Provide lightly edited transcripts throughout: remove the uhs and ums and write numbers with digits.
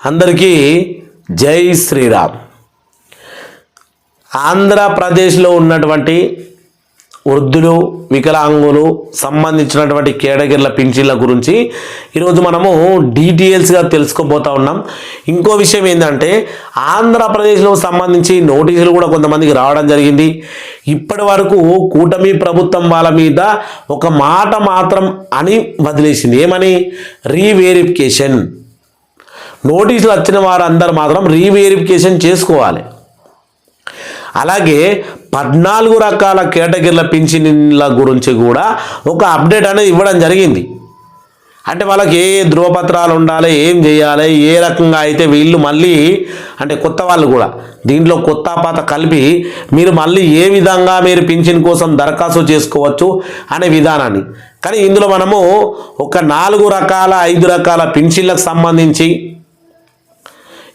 అందరికీ జై శ్రీరామ్. ఆంధ్రప్రదేశ్లో ఉన్నటువంటి వృద్ధులు వికలాంగులు సంబంధించినటువంటి కేటగిరీల పింఛన్ల గురించి ఈరోజు మనము డీటెయిల్స్గా తెలుసుకోబోతా ఉన్నాం. ఇంకో విషయం ఏంటంటే ఆంధ్రప్రదేశ్లో సంబంధించి నోటీసులు కూడా కొంతమందికి రావడం జరిగింది. ఇప్పటి వరకు కూటమి ప్రభుత్వం వాళ్ళ మీద ఒక మాట మాత్రం అని వదిలేసింది. ఏమని? రీవెరిఫికేషన్. నోటీసులు వచ్చిన వారందరూ మాత్రం రీవెరిఫికేషన్ చేసుకోవాలి. అలాగే 14 రకాల కేటగిరీల పింఛన్ల గురించి కూడా ఒక అప్డేట్ అనేది ఇవ్వడం జరిగింది. అంటే వాళ్ళకి ఏ ధృవపత్రాలు ఉండాలి, ఏం చేయాలి, ఏ రకంగా అయితే వీళ్ళు మళ్ళీ అంటే కొత్త వాళ్ళు కూడా దీంట్లో కొత్త పాత కలిపి మీరు మళ్ళీ ఏ విధంగా మీరు పింఛన్ కోసం దరఖాస్తు చేసుకోవచ్చు అనే విధానాన్ని. కానీ ఇందులో మనము ఒక 4 రకాల 5 రకాల పింఛన్లకు సంబంధించి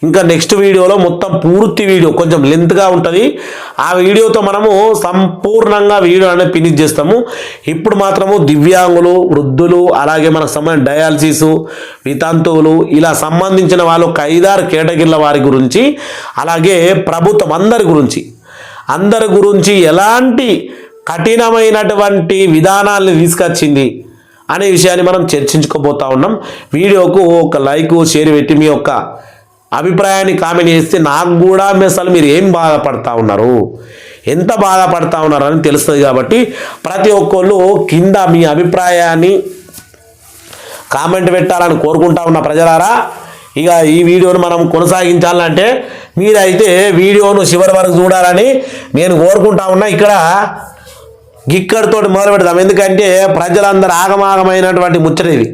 ఇంకా నెక్స్ట్ వీడియోలో మొత్తం పూర్తి వీడియో కొంచెం లెంత్గా ఉంటుంది. ఆ వీడియోతో మనము సంపూర్ణంగా వీడియో అనేది ఫినిష్ చేస్తాము. ఇప్పుడు మాత్రము దివ్యాంగులు, వృద్ధులు, అలాగే మనకు సంబంధించిన డయాలసిస్, వితంతువులు ఇలా సంబంధించిన వాళ్ళు ఒక 5-6 కేటగిరీల వారి గురించి, అలాగే ప్రభుత్వం అందరి గురించి ఎలాంటి కఠినమైనటువంటి విధానాలను తీసుకొచ్చింది అనే విషయాన్ని మనం చర్చించుకోబోతా ఉన్నాం. వీడియోకు ఒక లైక్, షేర్ పెట్టి మీ యొక్క అభిప్రాయాన్ని కామెంట్ చేస్తే నాకు కూడా అసలు మీరు ఏం బాధపడతా ఉన్నారు, ఎంత బాధపడతా ఉన్నారు అని తెలుస్తుంది. కాబట్టి ప్రతి ఒక్కళ్ళు కింద మీ అభిప్రాయాన్ని కామెంట్ పెట్టాలని కోరుకుంటా ఉన్న ప్రజలారా. ఇక ఈ వీడియోను మనం కొనసాగించాలంటే మీరైతే వీడియోను చివరి వరకు చూడాలని నేను కోరుకుంటా ఉన్నా. ఇక్కడితోటి మొదలు పెడదాం. ఎందుకంటే ప్రజలందరూ ఆగమాగమైనటువంటి ముచ్చట ఇది.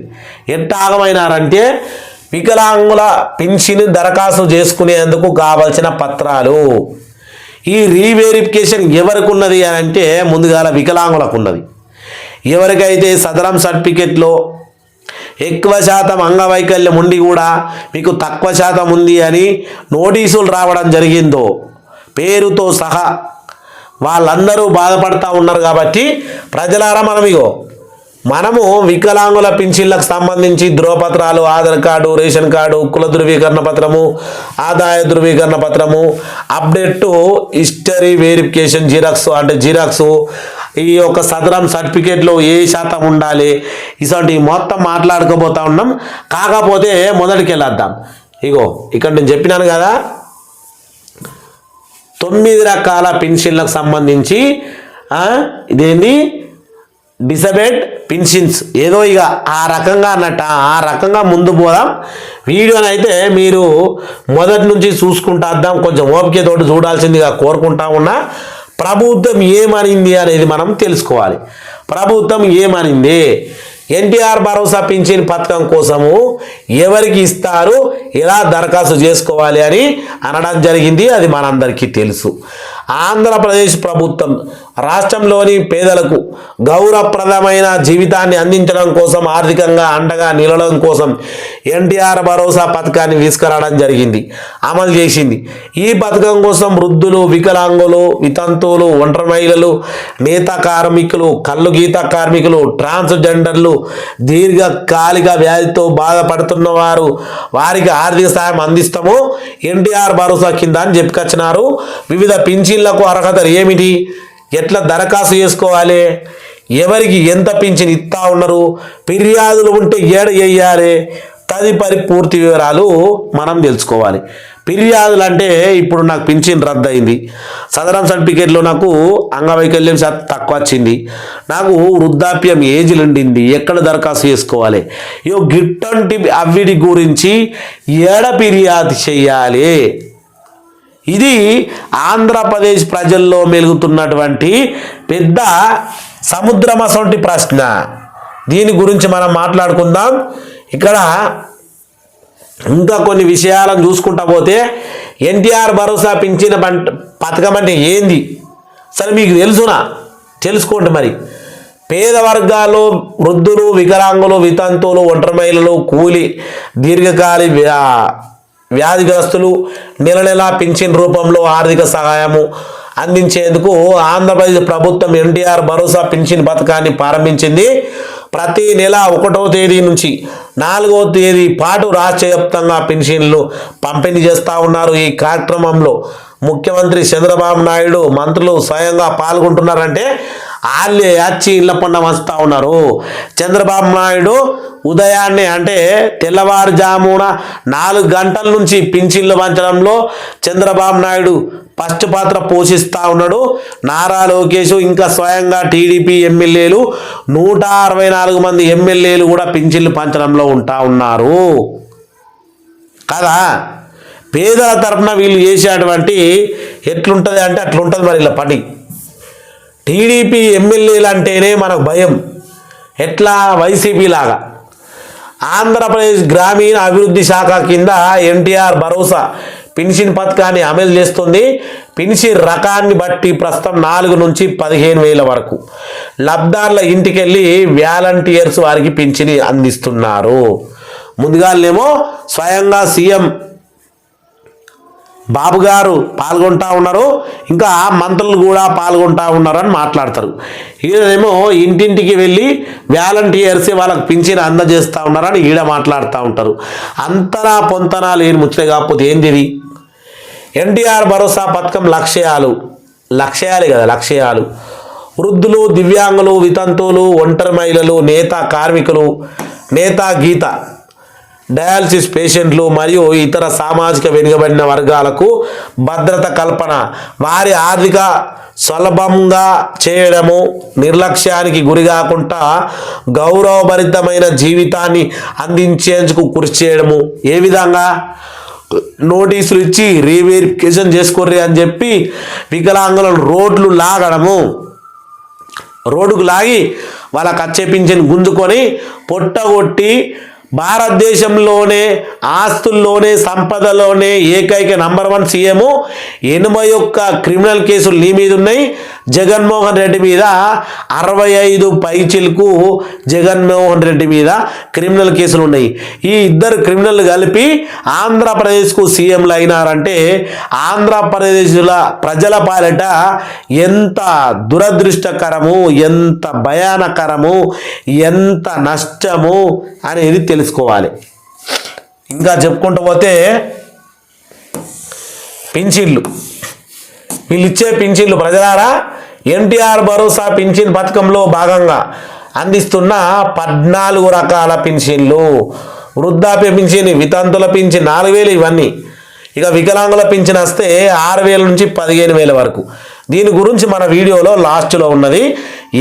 ఎట్ట ఆగమైనారంటే వికలాంగుల పింఛన్ దరఖాస్తు చేసుకునేందుకు కావలసిన పత్రాలు. ఈ రీవెరిఫికేషన్ ఎవరికి ఉన్నది అని అంటే ముందుగాల వికలాంగులకు ఉన్నది. ఎవరికైతే సదరం సర్టిఫికెట్లో ఎక్కువ శాతం అంగవైకల్యం ఉండి కూడా మీకు తక్కువ శాతం ఉంది అని నోటీసులు రావడం జరిగిందో పేరుతో సహా వాళ్ళందరూ బాధపడతా ఉన్నారు. కాబట్టి ప్రజలారా మనము వికలాంగుల పింఛన్లకు సంబంధించి ధృవపత్రాలు, ఆధార్ కార్డు, రేషన్ కార్డు, కుల ధృవీకరణ పత్రము, ఆదాయ ధృవీకరణ పత్రము, అప్డేట్ హిస్టరీ వెరిఫికేషన్ జిరాక్స్, ఈ యొక్క సదరం సర్టిఫికేట్లో ఏ శాతం ఉండాలి, ఇటువంటి మొత్తం మాట్లాడుకోబోతా ఉన్నాం. కాకపోతే మొదటికి వెళ్ళొద్దాం. ఇక్కడ నేను చెప్పినాను కదా 9 రకాల పెన్షన్లకు సంబంధించి ఇదేంటి డిసబిలిటీ పెన్షన్స్ ఏదో ఆ రకంగా అన్నట్టు ఆ రకంగా ముందు పోదాం. వీడియోని అయితే మీరు మొదటి నుంచి చూసుకుంటా వద్దాం. కొంచెం ఓపికతోటి చూడాల్సిందిగా కోరుకుంటా ఉన్నా. ప్రభుత్వం ఏమనింది అనేది మనం తెలుసుకోవాలి. ప్రభుత్వం ఏమనింది? ఎన్టీఆర్ భరోసా పింఛన్ పథకం కోసము ఎవరికి ఇస్తారు, ఎలా దరఖాస్తు చేసుకోవాలి అని అనడం జరిగింది. అది మనందరికీ తెలుసు. ఆంధ్రప్రదేశ్ ప్రభుత్వం రాష్ట్రంలోని పేదలకు గౌరవప్రదమైన జీవితాన్ని అందించడం కోసం, ఆర్థికంగా అండగా నిలవడం కోసం ఎన్టీఆర్ భరోసా పథకాన్ని తీసుకురావడం జరిగింది, అమలు చేసింది. ఈ పథకం కోసం వృద్ధులు, వికలాంగులు, వితంతువులు, ఒంటరి మహిళలు, నేత కార్మికులు, కళ్ళు గీత కార్మికులు, ట్రాన్స్జెండర్లు, దీర్ఘకాలిక వ్యాధితో బాధపడుతున్న వారికి ఆర్థిక సాయం అందిస్తాము ఎన్టీఆర్ భరోసా కింద అని చెప్పుకొచ్చినారు. వివిధ పింఛన్లకు అర్హతలు ఏమిటి, ఎట్లా దరఖాస్తు చేసుకోవాలి, ఎవరికి ఎంత పింఛన్ ఇస్తా ఉన్నారు, ఫిర్యాదులు ఉంటే ఏడ వేయాలి, తదుపరి పూర్తి వివరాలు మనం తెలుసుకోవాలి. ఫిర్యాదులు అంటే ఇప్పుడు నాకు పింఛన్ రద్దు అయింది, సదరం సర్టిఫికేట్లో నాకు అంగవైకల్యం శాతం తక్కువ వచ్చింది, నాకు వృద్ధాప్యం ఏజ్ ఉండింది, ఎక్కడ దరఖాస్తు చేసుకోవాలి, గిట్టంటి అవిడి గురించి ఏడ ఫిర్యాదు చేయాలి. ఇది ఆంధ్రప్రదేశ్ ప్రజల్లో మెలుగుతున్నటువంటి పెద్ద సముద్రం అసొంటి ప్రశ్న. దీని గురించి మనం మాట్లాడుకుందాం. ఇక్కడ ఇంకా కొన్ని విషయాలను చూసుకుంటా పోతే ఎన్టీఆర్ భరోసా పింఛన్ పథకం అంటే ఏంది సరే మీకు తెలుసుకోండి. మరి పేద వర్గాలు, వృద్ధులు, వికలాంగులు, వితంతువులు, ఒంటరి మహిళలు, కూలి, దీర్ఘకాలి వ్యాధిగ్రస్తులు నెల పింఛన్ రూపంలో ఆర్థిక సహాయము అందించేందుకు ఆంధ్రప్రదేశ్ ప్రభుత్వం ఎన్టీఆర్ భరోసా పింఛన్ పథకాన్ని ప్రారంభించింది. ప్రతి నెల 1వ తేదీ నుంచి 4వ తేదీ పాటు రాష్ట్ర వ్యాప్తంగా పెన్షన్లు పంపిణీ చేస్తూ ఉన్నారు. ఈ కార్యక్రమంలో ముఖ్యమంత్రి చంద్రబాబు నాయుడు మంత్రులు స్వయంగా పాల్గొంటున్నారంటే వాళ్ళే వచ్చి ఇళ్ల పండ వస్తూ ఉన్నారు. చంద్రబాబు నాయుడు ఉదయాన్నే అంటే తెల్లవారుజామున 4 గంటల నుంచి పింఛన్లు పంచడంలో చంద్రబాబు నాయుడు ఫస్ట్ పాత్ర పోషిస్తూ ఉన్నాడు. నారా లోకేష్ ఇంకా స్వయంగా టీడీపీ ఎమ్మెల్యేలు 164 మంది ఎమ్మెల్యేలు కూడా పింఛన్లు పంచడంలో ఉంటా ఉన్నారు కదా. పేదల తరపున వీళ్ళు చేసేటువంటి ఎట్లుంటుంది అంటే అట్లుంటుంది మరి ఇలా పని. టీడీపీ ఎమ్మెల్యేలు అంటేనే మనకు భయం. ఎట్లా వైసీపీ లాగా ఆంధ్రప్రదేశ్ గ్రామీణ అభివృద్ధి శాఖ కింద ఎన్టీఆర్ భరోసా పెన్షన్ పథకాన్ని అమలు చేస్తుంది. పెన్షన్ రకాన్ని బట్టి ప్రస్తుతం 4 నుంచి 15,000 వరకు లబ్ధార్ల ఇంటికి వెళ్ళి వాలంటీర్స్ వారికి పెన్షన్ అందిస్తున్నారు. ముందుగానేమో స్వయంగా సీఎం బాబు గారు పాల్గొంటా ఉన్నారు, ఇంకా మంత్రులు కూడా పాల్గొంటా ఉన్నారని మాట్లాడతారు. ఈయనేమో ఇంటింటికి వెళ్ళి వాలంటీర్స్ వాళ్ళకి పింఛన్ అందజేస్తూ ఉన్నారని ఈడ మాట్లాడుతూ ఉంటారు. అంతనా పొంతనా లేని ముచ్చట కాకపోతే ఏంటిది? ఎన్టీఆర్ భరోసా పథకం లక్ష్యాలే కదా లక్ష్యాలు. వృద్ధులు, దివ్యాంగులు, వితంతువులు, ఒంటరి మహిళలు, నేత కార్మికులు, నేత గీత, డయాలసిస్ పేషెంట్లు మరియు ఇతర సామాజిక వెనుకబడిన వర్గాలకు భద్రత కల్పన, వారి ఆర్థిక సులభంగా చేయడము, నిర్లక్ష్యానికి గురి కాకుండా గౌరవభరితమైన జీవితాన్ని అందించేందుకు కృషి చేయడము. ఏ విధంగా? నోటీసులు ఇచ్చి రీవెరిఫికేషన్ చేసుకోర్రి అని చెప్పి వికలాంగులను రోడ్డుకు లాగి వాళ్ళకి వచ్చే పింఛన్ గుంజుకొని పొట్టగొట్టి భారతదేశంలోనే ఆస్తుల్లోనే సంపదలోనే ఏకైక నంబర్ 1 సీఎం. 81 క్రిమినల్ కేసులు నీ మీద ఉన్నాయి. జగన్మోహన్ రెడ్డి మీద 65 పైచిలకు జగన్మోహన్ రెడ్డి మీద క్రిమినల్ కేసులు ఉన్నాయి. ఈ ఇద్దరు క్రిమినల్ కలిపి ఆంధ్రప్రదేశ్కు సీఎంలు అయినారంటే ఆంధ్రప్రదేశ్ల ప్రజల పాలిట ఎంత దురదృష్టకరము, ఎంత భయానకరము, ఎంత నష్టము అనేది తెలుసుకోవాలి. ఇంకా చెప్పుకుంటూ పోతే పింఛన్లు, వీళ్ళు ఇచ్చే పింఛన్లు ప్రజలారా ఎన్టీఆర్ భరోసా పింఛన్ పథకంలో భాగంగా అందిస్తున్న 14 రకాల పింఛన్లు. వృద్ధాప్య పింఛన్, వితంతుల పింఛన్ 4,000 ఇవన్నీ. ఇక వికలాంగుల పింఛన్ వస్తే 6,000 నుంచి 15,000 వరకు. దీని గురించి మన వీడియోలో లాస్ట్లో ఉన్నది.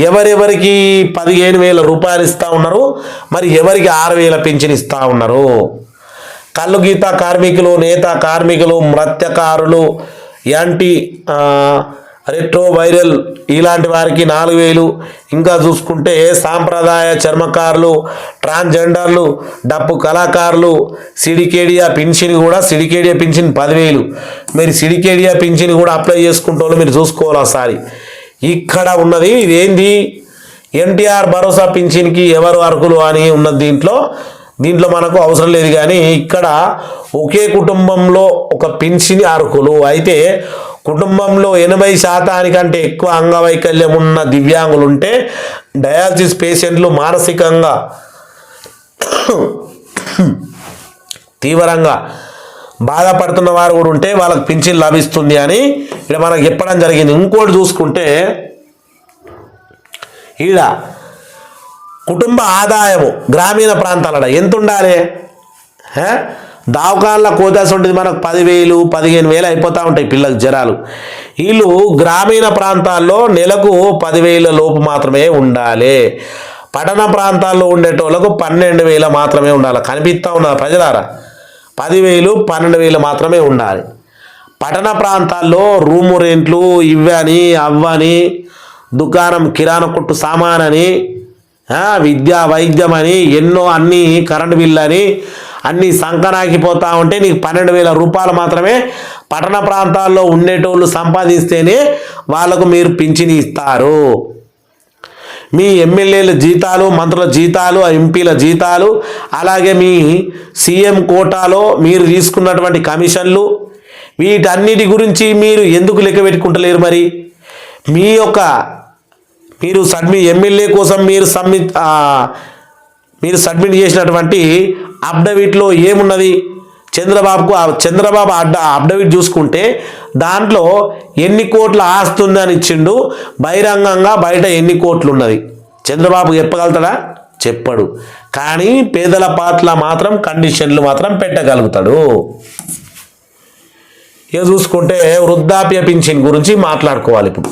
ఎవరెవరికి 15,000 రూపాయలు ఇస్తూ ఉన్నారు, మరి ఎవరికి 6,000 పింఛన్ ఇస్తూ ఉన్నారు? కళ్ళు గీత కార్మికులు, నేత కార్మికులు, మత్స్యకారులు, యాంటీ రెట్రోవైరల్ ఇలాంటి వారికి 4,000. ఇంకా చూసుకుంటే సాంప్రదాయ చర్మకారులు, ట్రాన్స్జెండర్లు, డప్పు కళాకారులు, సిడికేడియా పింఛన్ కూడా సిడికేడియా పింఛన్ 10,000. మీరు సిడికేడియా పింఛన్ కూడా అప్లై చేసుకుంటూ మీరు చూసుకోవాలి ఒకసారి. ఇక్కడ ఉన్నది ఇదేంది? ఎన్టీఆర్ భరోసా పింఛన్కి ఎవరు అర్హులు అని ఉన్నది. దీంట్లో మనకు అవసరం లేదు. కానీ ఇక్కడ ఒకే కుటుంబంలో ఒక పింఛన్ అర్హులు అయితే కుటుంబంలో 80% ఎక్కువ అంగవైకల్యం ఉన్న దివ్యాంగులు ఉంటే, డయాలసిస్ పేషెంట్లు, మానసికంగా తీవ్రంగా బాధపడుతున్న వారు కూడా ఉంటే వాళ్ళకి పింఛన్ లభిస్తుంది అని ఇక్కడ మనకు చెప్పడం జరిగింది. ఇంకోటి చూసుకుంటే ఈడ కుటుంబ ఆదాయము గ్రామీణ ప్రాంతాలలో ఎంత ఉండాలి? దావకాన్ల కోదాసి ఉంటుంది మనకు 10,000 15,000 అయిపోతూ ఉంటాయి పిల్లలకు జ్వరాలు. వీళ్ళు గ్రామీణ ప్రాంతాల్లో నెలకు 10,000 లోపు మాత్రమే ఉండాలి. పట్టణ ప్రాంతాల్లో ఉండేటోళ్ళకు 12,000 మాత్రమే ఉండాలి. కనిపిస్తూ ఉన్నారు ప్రజలారా, 10,000 12,000 మాత్రమే ఉండాలి. పట్టణ ప్రాంతాల్లో రూము రెంట్లు ఇవ్వని అవ్వని, దుకాణం కిరాణా కొట్టు సామానని, విద్యా వైద్యం అని ఎన్నో అన్నీ, కరెంటు బిల్లు అని అన్నీ సంకనాకిపోతూ ఉంటే నీకు 12,000 రూపాయలు మాత్రమే పట్టణ ప్రాంతాల్లో ఉండేటోళ్ళు సంపాదిస్తేనే వాళ్ళకు మీరు పింఛన్ ఇస్తారు. మీ ఎమ్మెల్యేల జీతాలు, మంత్రుల జీతాలు, ఎంపీల జీతాలు, అలాగే మీ సీఎం కోటాలో మీరు తీసుకున్నటువంటి కమిషన్లు, వీటన్నిటి గురించి మీరు ఎందుకు లెక్క పెట్టుకుంటలేరు? మరి మీరు ఎమ్మెల్యే కోసం మీరు మీరు సబ్మిట్ చేసినటువంటి అఫిడవిట్లో ఏమున్నది, చంద్రబాబు అఫిడవిట్ చూసుకుంటే దాంట్లో ఎన్ని కోట్ల ఆస్తి ఉందని ఇచ్చిండు, బహిరంగంగా బయట ఎన్ని కోట్లు ఉన్నది చంద్రబాబు చెప్పగలుగుతాడా? చెప్పడు. కానీ పేదల పట్ల మాత్రం కండిషన్లు మాత్రం పెట్టగలుగుతాడు. ఇక చూసుకుంటే వృద్ధాప్య పింఛన్ గురించి మాట్లాడుకోవాలి. ఇప్పుడు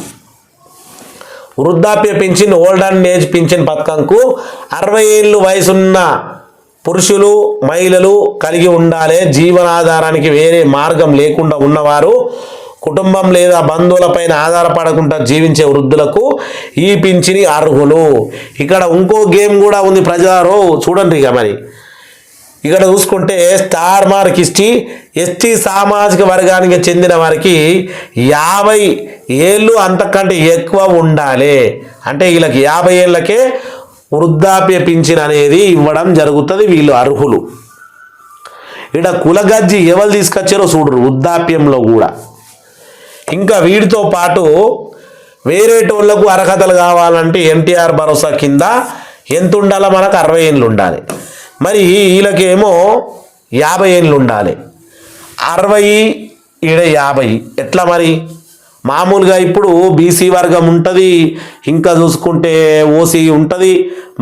వృద్ధాప్య pension, old and age pension పథకంకు 60 ఏళ్ళు వయసున్న పురుషులు మహిళలు కలిగి ఉండాలి. జీవనాధారానికి వేరే మార్గం లేకుండా ఉన్నవారు, కుటుంబం లేదా బంధువులపైన ఆధారపడకుండా జీవించే వృద్ధులకు ఈ పింఛని అర్హులు. ఇక్కడ ఇంకో గేమ్ కూడా ఉంది ప్రజలు, చూడండి. ఇక మరి ఇక్కడ చూసుకుంటే స్టార్ మార్క్ ఎస్టీ సామాజిక వర్గానికి చెందిన వారికి 50 ఏళ్ళు అంతకంటే ఎక్కువ ఉండాలి. అంటే వీళ్ళకి 50 ఏళ్ళకే వృద్ధాప్య పింఛన్ అనేది ఇవ్వడం జరుగుతుంది. వీళ్ళు అర్హులు. ఇక్కడ కులగజ్జి ఎవరు తీసుకొచ్చారో చూడరు వృద్ధాప్యంలో కూడా. ఇంకా వీటితో పాటు వేరే టోళ్లకు అర్హతలు కావాలంటే ఎన్టీఆర్ భరోసా కింద ఎంత ఉండాలో మనకు 60 ఏళ్ళు ఉండాలి. మరి వీళ్ళకేమో 50 ఏళ్ళు ఉండాలి. 60 ఈడ 50 ఎట్లా మరి? మామూలుగా ఇప్పుడు బీసీ వర్గం ఉంటుంది, ఇంకా చూసుకుంటే ఓసీ ఉంటుంది,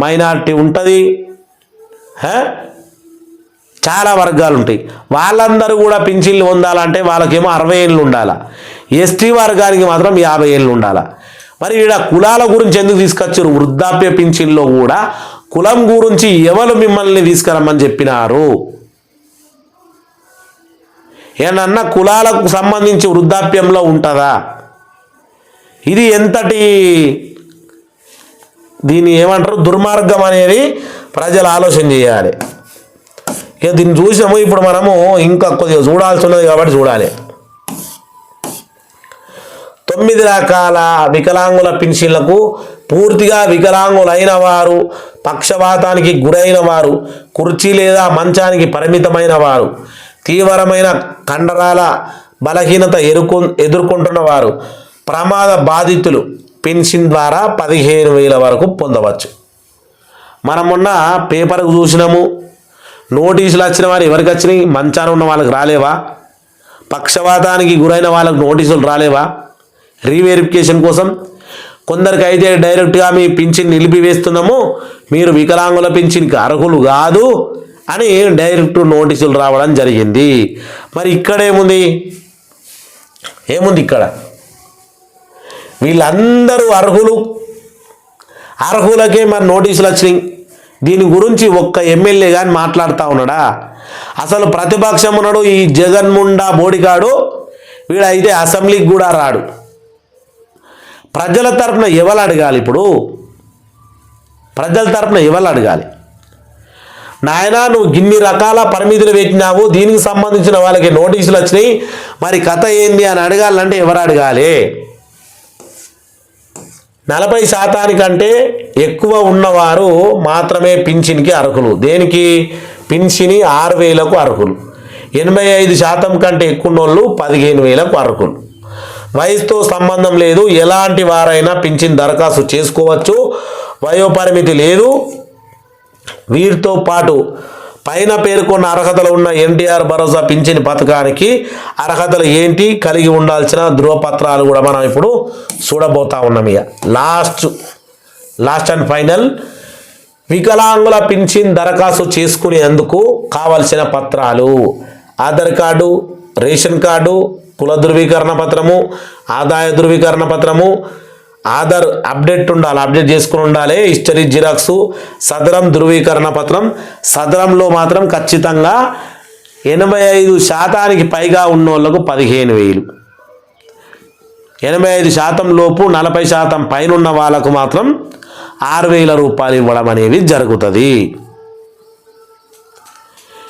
మైనారిటీ ఉంటుంది, చాలా వర్గాలు ఉంటాయి. వాళ్ళందరూ కూడా పింఛన్లు పొందాలంటే వాళ్ళకేమో 60 ఏళ్ళు ఉండాలి. ఎస్టీ వర్గానికి మాత్రం 50 ఏళ్ళు ఉండాలి. మరి ఈడ కులాల గురించి ఎందుకు తీసుకొచ్చారు? వృద్ధాప్య పింఛన్లో కూడా కులం గురించి ఎవరు మిమ్మల్ని తీసుకురమ్మని చెప్పినారు? ఏమన్నా కులాలకు సంబంధించి వృద్ధాప్యంలో ఉంటుందా? ఇది ఎంతటి దీన్ని ఏమంటారు, దుర్మార్గం అనేది ప్రజలు ఆలోచన చేయాలి. ఇక దీన్ని చూసాము. ఇప్పుడు మనము ఇంకా కొద్దిగా చూడాల్సి ఉన్నది కాబట్టి చూడాలి. 9 రకాల వికలాంగుల పింఛన్లకు పూర్తిగా వికలాంగులైన వారు, పక్షవాతానికి గురైన వారు, కుర్చీ లేదా మంచానికి పరిమితమైన వారు, తీవ్రమైన కండరాల బలహీనత ఎదుర్కొంటున్న వారు, ప్రమాద బాధితులు పెన్షన్ ద్వారా 15,000 వరకు పొందవచ్చు. మనం మొన్న పేపర్కు చూసినాము, నోటీసులు వచ్చిన వారు ఎవరికి వచ్చినాయి? మంచాన ఉన్న వాళ్ళకి రాలేవా? పక్షవాతానికి గురైన వాళ్ళకు నోటీసులు రాలేవా? రీవెరిఫికేషన్ కోసం. కొందరికి అయితే డైరెక్ట్గా మీ పింఛన్ నిలిపివేస్తున్నాము, మీరు వికలాంగుల పింఛన్కి అర్హులు కాదు అని డైరెక్ట్ నోటీసులు రావడం జరిగింది. మరి ఇక్కడ ఏముంది? ఇక్కడ వీళ్ళందరూ అర్హులకే మరి నోటీసులు వచ్చినాయి. దీని గురించి ఒక్క ఎమ్మెల్యే కానీ మాట్లాడుతూ ఉన్నాడా? అసలు ప్రతిపక్షం ఉన్నాడు ఈ జగన్ముండా బోడిగాడు, వీడైతే అసెంబ్లీకి కూడా రాడు. ప్రజల తరపున ఎవరు అడగాలి? ఇప్పుడు ప్రజల తరపున ఎవరు అడగాలి? నాయనా నువ్వు ఇన్ని రకాల పరిమితులు పెట్టినావు, దీనికి సంబంధించిన వాళ్ళకి నోటీసులు వచ్చినాయి, మరి కథ ఏంది అని అడగాలంటే ఎవరు అడగాలి? 40% ఎక్కువ ఉన్నవారు మాత్రమే పింఛన్కి అర్హులు. దేనికి? పింఛని 6,000కు అర్హులు. 85% కంటే ఎక్కువ ఉన్నోళ్ళు 15,000కు అర్హులు. వయసుతో సంబంధం లేదు, ఎలాంటి వారైనా పింఛన్ దరఖాస్తు చేసుకోవచ్చు, వయోపరిమితి లేదు. వీరితో పాటు పైన పేర్కొన్న అర్హతలు ఉన్న ఎన్టీఆర్ భరోసా పింఛన్ పథకానికి అర్హతలు ఏంటి, కలిగి ఉండాల్సిన ధృవపత్రాలు కూడా మనం ఇప్పుడు చూడబోతా ఉన్నాం. ఇక లాస్ట్ అండ్ ఫైనల్, వికలాంగుల పింఛన్ దరఖాస్తు చేసుకునేందుకు కావలసిన పత్రాలు: ఆధార్ కార్డు, రేషన్ కార్డు, కుల ధృవీకరణ పత్రము, ఆదాయ ధృవీకరణ పత్రము, ఆధార్ అప్డేట్ చేసుకుని ఉండాలి, హిస్టరీ జిరాక్సు, సదరం ధృవీకరణ పత్రం. సదరంలో మాత్రం ఖచ్చితంగా 85% పైగా ఉన్నోళ్లకు 15,000, 85% లోపు 40% పైన ఉన్న వాళ్ళకు మాత్రం 6,000 రూపాయలు ఇవ్వడం అనేది జరుగుతుంది.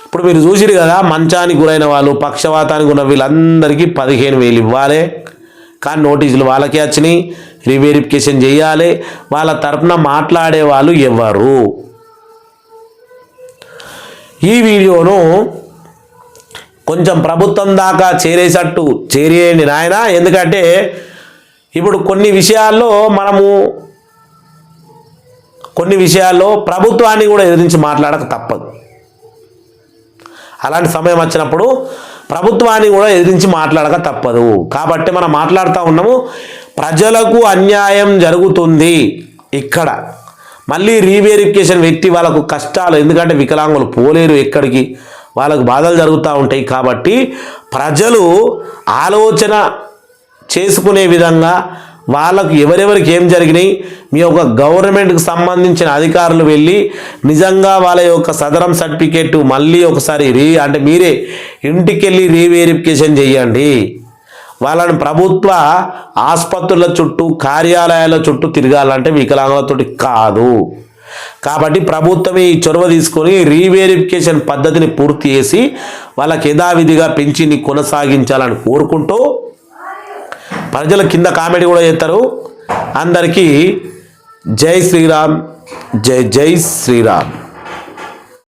ఇప్పుడు మీరు చూసిరు కదా, మంచానికి గురైన వాళ్ళు, పక్షవాతానికి ఉన్న వీళ్ళందరికీ 15,000 ఇవ్వాలి. కానీ నోటీసులు వాళ్ళకే వచ్చినాయి, రీవెరిఫికేషన్ చేయాలి. వాళ్ళ తరపున మాట్లాడే వాళ్ళు ఎవరు? ఈ వీడియోను కొంచెం ప్రభుత్వం దాకా చేరేసట్టు చేరేయండి నాయన. ఎందుకంటే ఇప్పుడు కొన్ని విషయాల్లో మనము కొన్ని విషయాల్లో ప్రభుత్వాన్ని కూడా ఎదిరించి మాట్లాడక తప్పదు. అలాంటి సమయం వచ్చినప్పుడు ప్రభుత్వాన్ని కూడా ఎదిరించి మాట్లాడక తప్పదు. కాబట్టి మనం మాట్లాడుతూ ఉన్నాము, ప్రజలకు అన్యాయం జరుగుతుంది. ఇక్కడ మళ్ళీ రీవెరిఫికేషన్ వ్యక్తి వాళ్ళకు కష్టాలు, ఎందుకంటే వికలాంగులు పోలేరు ఎక్కడికి, వాళ్ళకు బాధలు జరుగుతూ ఉంటాయి. కాబట్టి ప్రజలు ఆలోచన చేసుకునే విధంగా వాళ్ళకు ఎవరెవరికి ఏం జరిగినాయి, మీ యొక్క గవర్నమెంట్కి సంబంధించిన అధికారులు వెళ్ళి నిజంగా వాళ్ళ యొక్క సదరం సర్టిఫికేట్ మళ్ళీ ఒకసారి అంటే మీరే ఇంటికి వెళ్ళి రీవెరిఫికేషన్ చేయండి. వాళ్ళని ప్రభుత్వ ఆసుపత్రుల చుట్టూ కార్యాలయాల చుట్టూ తిరగాలంటే వికలాంగులతోటి కాదు. కాబట్టి ప్రభుత్వమే ఈ చొరవ తీసుకొని రీవెరిఫికేషన్ పద్ధతిని పూర్తి చేసి వాళ్ళకి యథావిధిగా పెంచిని కొనసాగించాలని కోరుకుంటూ, ప్రజల కింద కామెంట్ కూడా చేస్తారు. అందరికీ జై శ్రీరామ్, జై జై శ్రీరామ్.